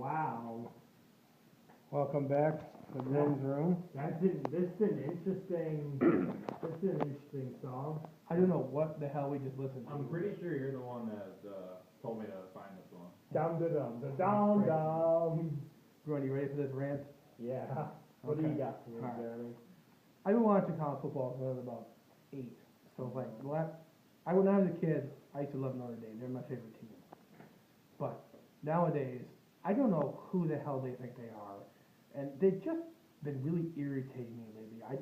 Wow. Welcome back to Glenn's room. This is an interesting song. I don't know what the hell we just listened to. I'm pretty sure you're the one that told me to find this one. Dum da dum da dum dum. Ron, you ready for this rant? Yeah. What do you got for me, All right. Jeremy? I've been watching college football since I was about 8. So like when I was a kid, I used to love Notre Dame. They're my favorite team. But nowadays, I don't know who the hell they think they are. And they've just been really irritating me lately. I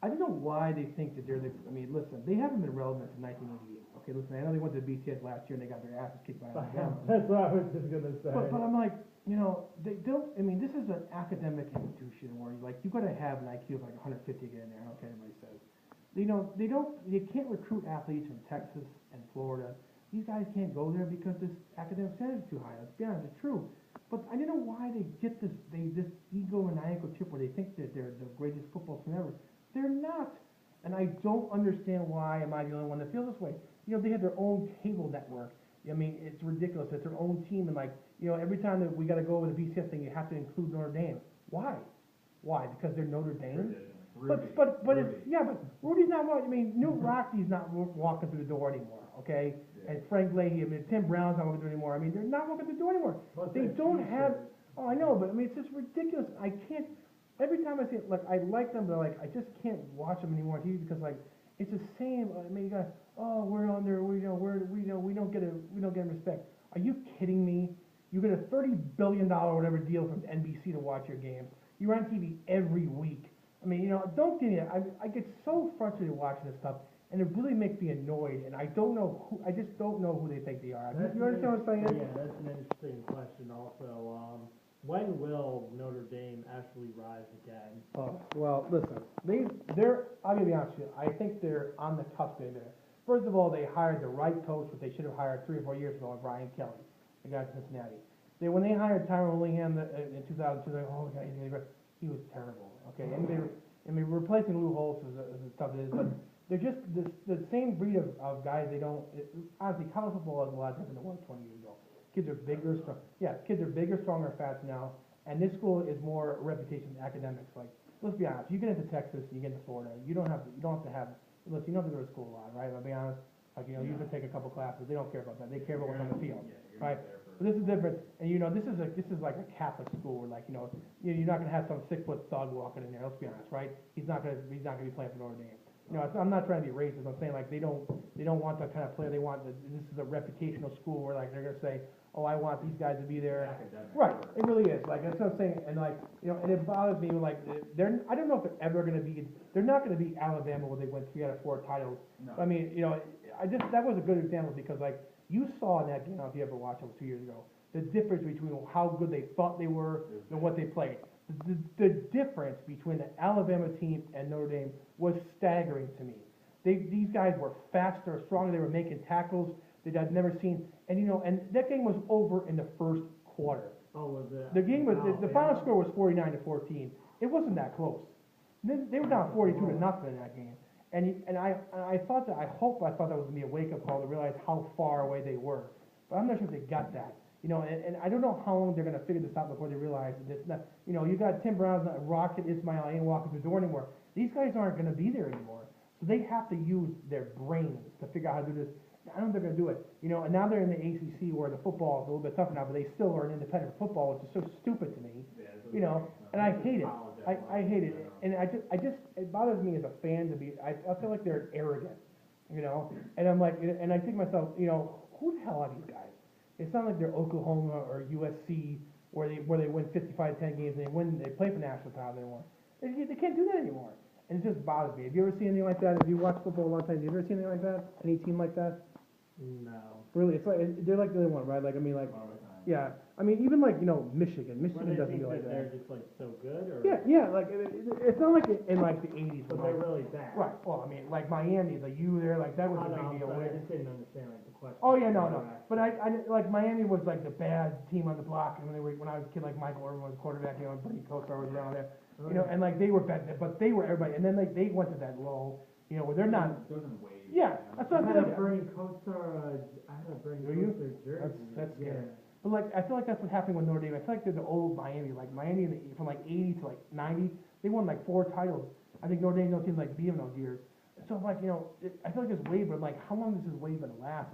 don't know why they think that they're the, I mean, listen, they haven't been relevant since 1988. Okay, listen, I know they went to BCS last year and they got their asses kicked by Alabama. That's what I was just gonna say. But I'm like, you know, they don't, I mean, this is an academic institution where, like, you gotta have an IQ of like 150 to get in there, I don't care what anybody says. You know, they can't recruit athletes from Texas and Florida. These guys can't go there because this academic standard is too high. Let's be honest, it's true. But I don't know why they get this egomaniacal trip where they think that they're the greatest football team ever. They're not. And I don't understand why am I the only one that feels this way. You know, they have their own cable network. I mean, it's ridiculous. It's their own team. And like, you know, every time that we got to go over the BCS thing, you have to include Notre Dame. Why? Why? Because they're Notre Dame? But Rudy's not walking. I mean, Newt Roxy's not walking through the door anymore, okay? Yeah. And Frank Leahy, I mean, Tim Brown's not walking through anymore. I mean, they're not walking through the door anymore. They don't have. Oh, I know, but I mean, it's just ridiculous. I can't. Every time I see it, like I like them, but like I just can't watch them anymore on TV because like it's the same. I mean, you guys, oh, we're under. We don't get respect. Are you kidding me? You get a $30 billion whatever deal from NBC to watch your games. You're on TV every week. I mean, you know, don't get me. I get so frustrated watching this stuff, and it really makes me annoyed. And I don't know who. I just don't know who they think they are. You understand what I'm saying? Yeah, that's an interesting question. Also, when will Notre Dame actually rise again? Oh, well, listen. They're. I'm gonna be honest with you. I think they're on the cusp of there. First of all, they hired the right coach, but they should have hired 3 or 4 years ago, Brian Kelly, the guy from Cincinnati. When they hired Tyrone Willingham in 2002, they're like, oh, God, he's gonna be great. He was terrible. Okay, and replacing Lou Holtz is tough it is, but they're just the same breed of guys. They don't honestly. College football is a lot different than it was 20 years ago. Kids are bigger, strong. Yeah, kids are bigger, stronger, faster now. And this school is more reputation than academics. Like, let's be honest. You get into Texas, you get into Florida. You don't have to have. Listen, you don't have to go to school a lot, right? I'll be honest. Like, you know, you can take a couple classes. They don't care about that. They care about what's on the field, right? But this is different, and you know, this is like a Catholic school where, like, you know, you're not gonna have some 6-foot thug walking in there. Let's be honest, right? He's not gonna be playing for Notre Dame. You know, I'm not trying to be racist. I'm saying like they don't want that kind of player. They want this is a reputational school where like they're gonna say, oh, I want these guys to be there. Right, it really is. Like that's what I'm saying, and like you know, and it bothers me when like I don't know if they're ever gonna be. They're not gonna be Alabama where they win 3 out of 4 titles. No. I mean, you know, that was a good example because like you saw in that game, if you ever watched it 2 years ago, the difference between how good they thought they were and what they played. The difference between the Alabama team and Notre Dame was staggering to me. These guys were faster, stronger. They were making tackles that I'd never seen. And you know, and that game was over in the first quarter. Oh, was it? The game was the final score was 49-14. It wasn't that close. They were down 42-0 in that game. And I thought that that was gonna be a wake up call to realize how far away they were. But I'm not sure if they got that. You know, and I don't know how long they're going to figure this out before they realize that it's not, you know, you got Tim Brown's not Rocket Ismail ain't walking through the door anymore. These guys aren't going to be there anymore. So they have to use their brains to figure out how to do this. I don't think they're going to do it. You know, and now they're in the ACC where the football is a little bit tougher now, but they still are an independent football, which is so stupid to me. Yeah, you know, and I hate it. I hate it. And it bothers me as a fan to be, I feel like they're arrogant, you know, and I'm like, and I think to myself, you know, who the hell are these guys? It's not like they're Oklahoma or USC where they win 55-10 games and they play for national title anymore. They can't do that anymore. And it just bothers me. Have you ever seen anything like that? Have you watched football a long time? Have you ever seen anything like that? Any team like that? No. Really? It's like they're like the only one, right? Like I mean like yeah. I mean even like, you know, Michigan doesn't do like that. They're just like so good or Yeah, like it's not like in like the 80s. But they're really bad. Right. Well, I mean like Miami, like you there, like that was a big deal. I just didn't understand like the question. Oh yeah, no. But I like Miami was like the bad team on the block, and when I was a kid, like Michael Irvin was quarterback, you know, and Brady Kosar was around there, you know, and like they were bad, but they were everybody, and then like they went to that low, you know, where they're not. Yeah, that's what I'm saying. I had a Brady Kosar jersey. That's scary. But like, I feel like that's what's happening with Notre Dame. I feel like they're the old Miami, like Miami from like 80 to like 90, they won like 4 titles. I think Notre Dame, no teams like beat them those years. So I'm like, I feel like this wave, but like, how long is this wave gonna last?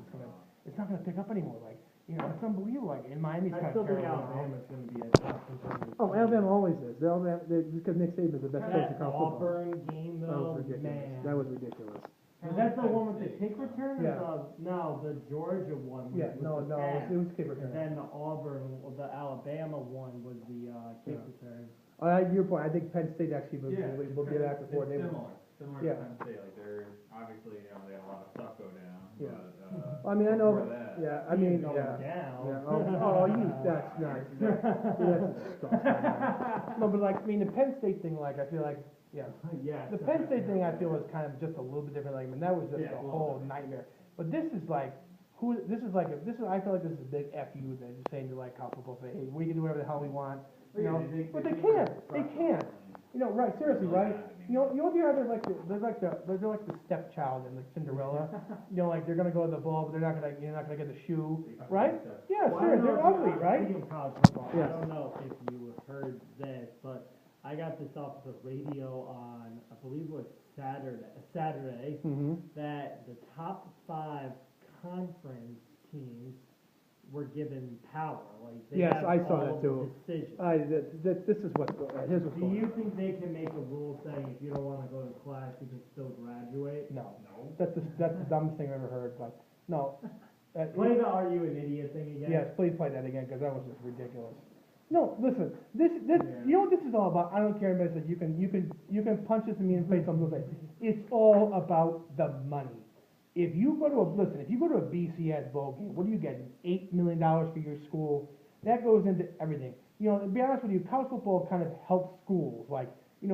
It's not gonna pick up anymore. Like, it's unbelievable. Like, in Miami's I kind still of think terrible now. Alabama's gonna be a top contender. Oh, Alabama always is. Because Nick Saban's the best coach in That college football. Auburn game That was though, ridiculous. man. That was ridiculous. Was that the one with the kick return? Yeah. No, the Georgia one. Yeah, was no, the pass. it was kick And return. then the Auburn, the Alabama one was the kick Yeah. return. Your point, I think Penn State actually will be back It's before they. similar Yeah. to Penn State, like they're, obviously, they have a lot of stuff go down, Yeah. but, I mean, I know. before that, Yeah, I mean, Going yeah. down. Yeah. Oh, that's nice. That's disgusting. No, but like, I mean, the Penn State thing, like, I feel like, yeah. Yeah. The Penn State thing, I feel, was kind of just a little bit different. Like, I mean, that was just Yeah, a well, whole nightmare. But this is like, I feel like this is a big FU that just saying to like college football, say, hey, we can do whatever the hell we want, but they can't. They can't. Right? Seriously, right? They're like the stepchild in the Cinderella. Like they're gonna go to the ball, but you're not gonna get the shoe, right? Yeah, Well, seriously, they're ugly, right? Speaking of college football, Yes. I don't know if you have heard this, but I got this off the radio on, I believe it was Saturday, Mm-hmm. that the top 5 conference teams were given power. Like they Yes, have I saw all that of too. the decisions. This is here's what's Do going you on. think they can make a rule saying if you don't want to go to class, you can still graduate? No, no. that's the dumbest thing I've ever heard. But no. Play the "Are you an idiot" thing again. Yes, please play that again because that was just ridiculous. No, listen. This Yeah. you know what this is all about. I don't care anybody says you can punch this in me in the face. I'm gonna say it's all about the money. If you go to a BCS bowl game, what do you get? $8 million for your school. That goes into everything. To be honest with you, college football kind of helps schools. Like if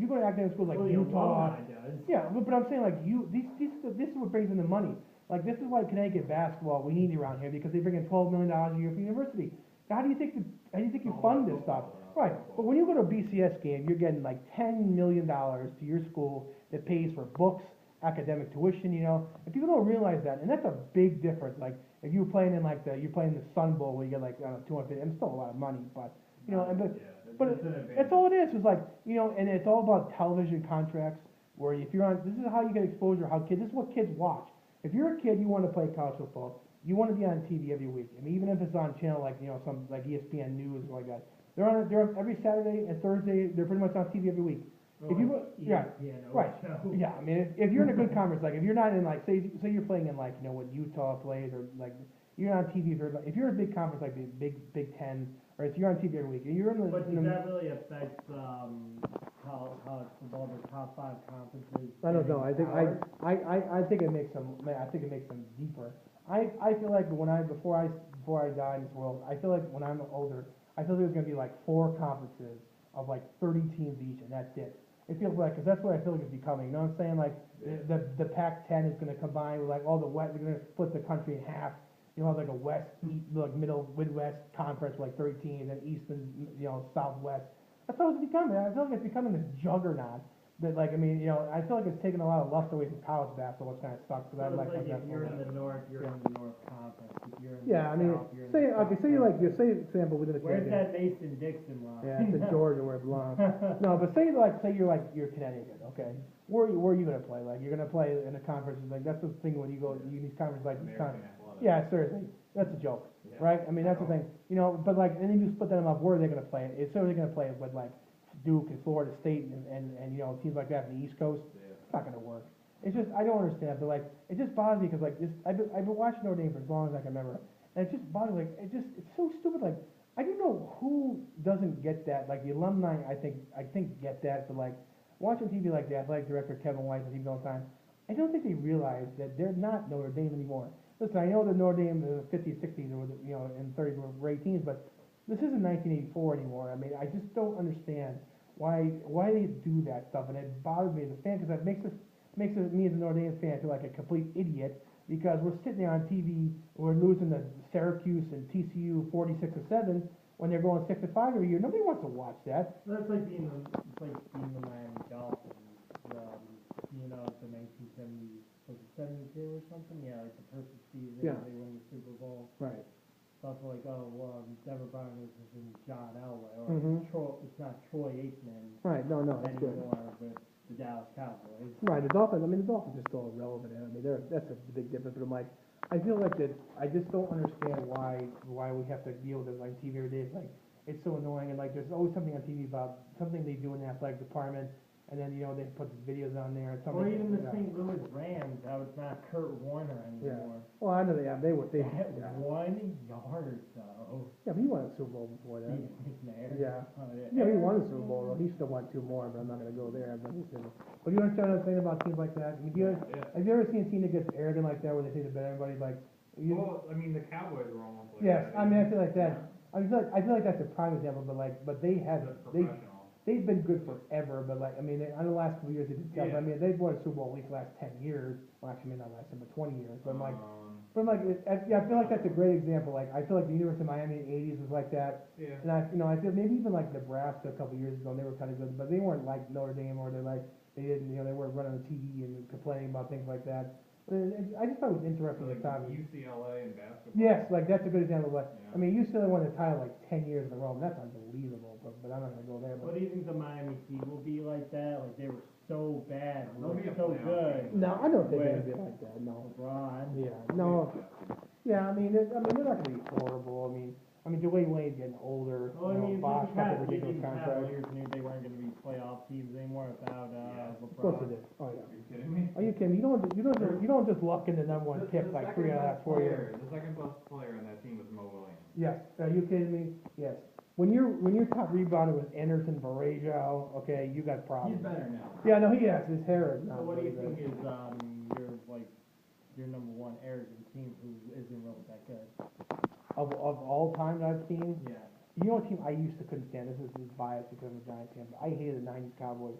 you go to academic schools like Well, the Utah. alumni does. Yeah, but I'm saying like this is what brings in the money. Like this is why Connecticut basketball we need you around here because they bring in $12 million a year for university. How do you think you fund this stuff? Right, but when you go to a BCS game, you're getting like $10 million to your school that pays for books, academic tuition. And people don't realize that, and that's a big difference. Like if you're playing in you're playing the Sun Bowl where you get like 250, and it's still a lot of money, but that's all it is. It's like and it's all about television contracts. Where if you're on, this is how you get exposure. This is what kids watch. If you're a kid, you want to play college football. You want to be on TV every week. I mean, even if it's on channel like some like ESPN News or like that, they're on every Saturday and Thursday. They're pretty much on TV every week. If you right, yeah. I mean, if you're in a good conference, like if you're not in like say you're playing in like what Utah plays or like you're on TV if you're in a big conference like the Big Ten or if you're on TV every week and you're in the. But does that really affect college football, the top 5 conferences? I don't know. I think I think it makes them. I think it makes them deeper. I feel like before I die in this world, I feel like when I'm older, I feel like there's gonna be like 4 conferences of like 30 teams each, and that's it. It feels like, because that's what I feel like it's becoming. You know what I'm saying? Like the Pac-10 is gonna combine with like all the West. They're gonna split the country in half. You'll have like a West, like Middle, Midwest conference with like 30 teams, and East and Southwest. That's how it's becoming. I feel like it's becoming this juggernaut. That I feel like it's taken a lot of lust away from college basketball, which kind of sucks. Because I like if basketball. you're in the North, you're in the North Conference. If you're in Yeah, I mean, the South, you're in the South say for example within the Where's championship. that Mason-Dixon line? Yeah, it's in Georgia where it belongs. No, but say you're Connecticut, okay? Where are you gonna play? Like you're gonna play in a conference like that's the thing when you go these conferences like American Athletic. yeah, seriously, that's a joke, Yeah. right? I mean that's the thing, But like and then you split them up. Where are they gonna play? It's certainly gonna play with like Duke and Florida State and teams like that from the East Coast. Yeah. It's not gonna work. It's just I don't understand. But like it just bothers me because like I've been watching Notre Dame for as long as I can remember, and it just bothers me. Like it's so stupid. Like I don't know who doesn't get that. Like the alumni, I think get that. But like watching TV like the athletic director Kevin White on TV all the time, I don't think they realize that they're not Notre Dame anymore. Listen, I know that Notre Dame in the 50s, 60s, or in 30s were great teams, but this isn't 1984 anymore. I mean, I just don't understand why they do that stuff, and it bothers me as a fan because it makes me as a Notre Dame fan feel like a complete idiot because we're sitting there on TV, we're losing to Syracuse and TCU 46-7 when they're going 6-5 every year. Nobody wants to watch that. That's like being the Miami Dolphins. The 1970, was it 72 or something? Yeah, like the perfect season. Yeah. They win the Super Bowl. Right. stuff like, oh, Denver Broncos is in John Elway, or Mhm. It's not Troy Aikman Right, no, that's good. anymore with the Dallas Cowboys. Right, the Dolphins are still irrelevant, I mean, that's a big difference, but I'm like, I feel like that, I just don't understand why we have to deal with it like TV every day, it's like, it's so annoying, and like, there's always something on TV about something they do in the athletic department, and then, they put the videos on there, and something. Or even the yeah. St. Louis Rams, how it's not Kurt Warner anymore. Well, I know they have, they At yeah. 1 yard, though. Yeah, but he won a Super Bowl before that. Steve McNair. Yeah. Oh, Yeah, he won a Super Bowl, though. He still won 2 more, but I'm not gonna go there. But you understand what I'm saying about teams like that? I mean, Yeah. have you ever seen a team that gets arrogant like that, where they think they're better than everybody? Like, Well, I mean, the Cowboys were almost like yes, that. I mean, I feel like that. I feel like that's a prime example, but they have, That's they've professional. been good forever, but like, I mean, on the last couple of years, they did stuff. Yeah. I mean, they've won a Super Bowl at least the last 10 years. Well, actually, maybe not last 10, but 20 years. But I'm like, yeah, I feel like that's a great example. Like, I feel like the University of Miami in the 80s was like that. Yeah. And I feel maybe even like Nebraska a couple years ago, they were kind of good, but they weren't like Notre Dame, or they didn't, they weren't running the TV and complaining about things like that. But I just thought it was interesting Like at the time. UCLA and basketball. Yes, like that's a good example. But Yeah. I mean, UCLA won the title like 10 years in a row, and that's unbelievable. But I'm not gonna go there. What But do you think the Miami team will be like that? Like, they were so bad, They'll be a so playoff good. team. no, I don't think they're With gonna be like that. No. LeBron. Yeah. No. Yeah. I mean, they're not gonna be horrible. I mean, Dwayne Wade's getting older. Well, I mean, Bosh got the the ridiculous contract. Cavaliers knew they weren't going to be playoff teams anymore without Yeah. Of course they LeBron. did. Oh yeah. Are you kidding me? Are you kidding? You don't just luck in the number one pick like 3 out of the last 4 years. The second best player on that team was Mo Williams. Yes. Are you kidding me? Yes. When your top rebounder was Anderson Varejao, okay, you got problems. He's better now. Yeah, no, he has. His hair is So not what do you really think good. is your number one arrogant team who isn't really that good? Of all time that I've seen, Yeah. you know what team I used to couldn't stand? This is biased because I'm a Giants fan, but I hated the 90s Cowboys.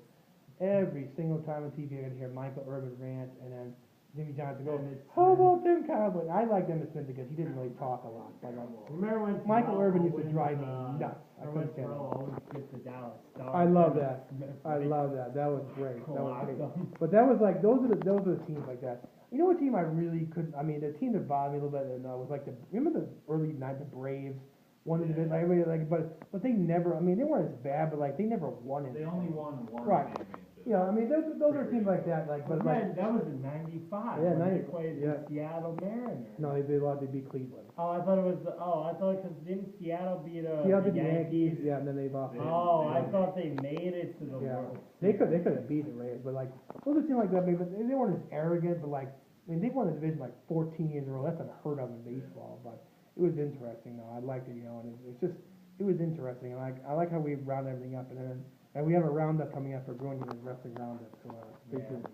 Every single time on TV I could hear Michael Irvin rant, and then Jimmy Johnson go, And it's- how about them Cowboys? I liked Emmitt Smith because he didn't really talk a lot. But Remember when Michael Terrell Irvin used to Owens, drive me nuts. I remember when couldn't stand Terrell it. always gets the Dallas Stars? I love Emmitt that. Smith, I like, love that. That was great. That was clocked great. them. But that was like those are the teams like that. You know what team I really couldn't? I mean, the team that bothered me a little bit was like remember the early night the Braves. One of the like everybody like, but they never. I mean, they weren't as bad, but like they never won it. They only won one Right. championship. Yeah, I mean, those are teams like that. Like, but like, that was in '95. Yeah, when 90 they played yeah. the Seattle Mariners. no, they beat Cleveland. I thought because didn't Seattle beat Yeah, the the Yankees? Yeah, and then they lost. Oh, I thought they made it to the Yeah, World they could have beat the Rays, but like those are teams like that. I mean, but they weren't as arrogant, but like I mean, they won the division like 14 years in a row. That's unheard of in baseball. But it was interesting though. I liked it, and it's just it was interesting. And I like how we round everything up, and we have a roundup coming up for Bruin, the wrestling roundup. So stay tuned.